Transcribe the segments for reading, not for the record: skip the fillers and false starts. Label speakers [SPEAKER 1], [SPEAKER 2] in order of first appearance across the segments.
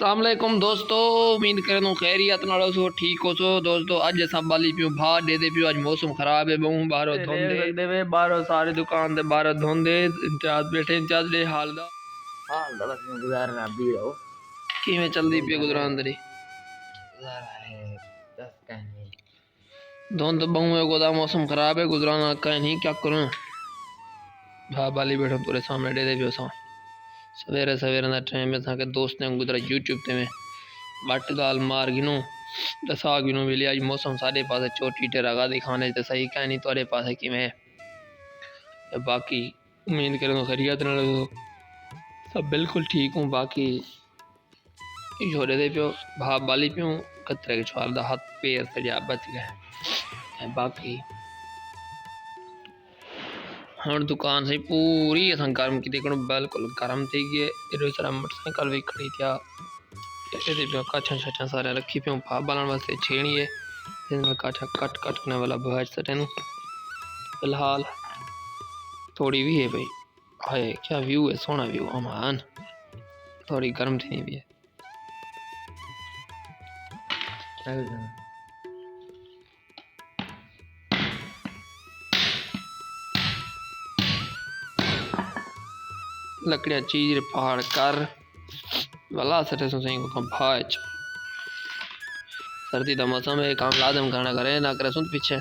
[SPEAKER 1] अस्सलाम वालेकुम दोस्तों, उम्मीद करें खैरियत नालो सो ठीक हो सो दोस्तों। अज असा बाली पियो भार दे पियो। अज मौसम खराब है, बहु बाहरों धोंदे वे बाहरों सारे दुकान दे बाहर धोंदे इंतजार बैठे इंतजार दे हाल दा
[SPEAKER 2] बस गुजारना भी रहो
[SPEAKER 1] किवें चलदी पियो गुजरान दरी
[SPEAKER 2] गुजारा है बस कहनी
[SPEAKER 1] धुंध बहु है गोदा मौसम खराब है गुजराना कहीं नहीं क्या करूं। भा बाली बैठो तेरे सामने दे पियो सा सवेरे सवेरे ना टाइम में था के दोस्त ने गुजरा यूट्यूब ते में बट गाल मार गिनू दसा गिनू मिली। आज मौसम सारे पास चोटी टेरा दिखाने ते सही कह नहीं तोरे पास कि मैं बाकी उम्मीद करूँ खैरियत ना सब बिल्कुल ठीक हूँ। बाकी छोड़े दे पियो भा बाली पियो कतरे के छुआल दा हाथ पैर से जा बच गए। बाकी हम दुकान से पूरी असा गर्म की देखो बिल्कुल गर्म थी गई। एडो सारा मोटरसाइकिल भी खड़ी थिया काछा छाछा सारे रखी पियो भा बालन वास्ते छेड़ी है इसमें काछा कट कट करने वाला भाज सटे फिलहाल थोड़ी भी है भाई। हाय क्या व्यू है, सोना व्यू अमान। थोड़ी गर्म थी भी है लकड़ियाँ चीज पहाड़ कर वाला सटे सही को भाज। सर्दी का मौसम है काम लाजम खाना करे ना करे सुन पीछे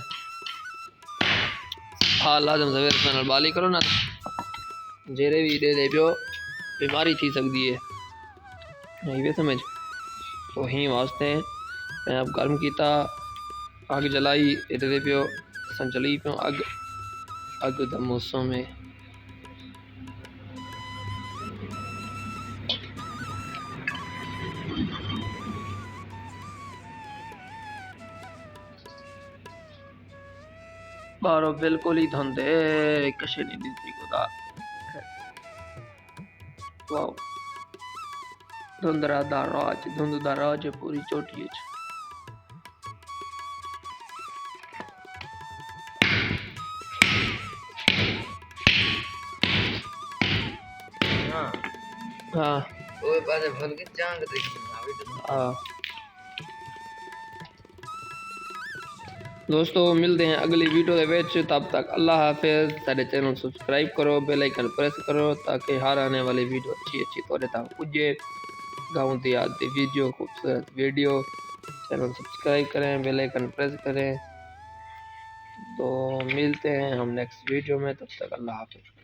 [SPEAKER 1] हाँ लाजम सवेरे पैनल बाली करो ना जेरे भी दे पियो बीमारी थी सकती है नहीं वे समझ तो ही वास्ते मैं अब गर्म किया आग जलाई दे पियो चली पियो अग अग का मौसम है। बारो बिल्कुल ही धुंधे कशे नहीं दिखती खुदा वाओ धुंधरा दा राज पूरी चोटी हाँ
[SPEAKER 2] ओए बारे भल के जांग देखी अभी तो
[SPEAKER 1] हाँ दोस्तों मिलते हैं अगली वीडियो के विच। तब तक अल्लाह हाफिज। सारे चैनल सब्सक्राइब करो बेल आइकन प्रेस करो ताकि हर आने वाली वीडियो अच्छी तोरे तक पुजे। गाँव की याद की वीडियो खूबसूरत वीडियो चैनल सब्सक्राइब करें बेल आइकन प्रेस करें। तो मिलते हैं हम नेक्स्ट वीडियो में, तब तक अल्लाह हाफिज।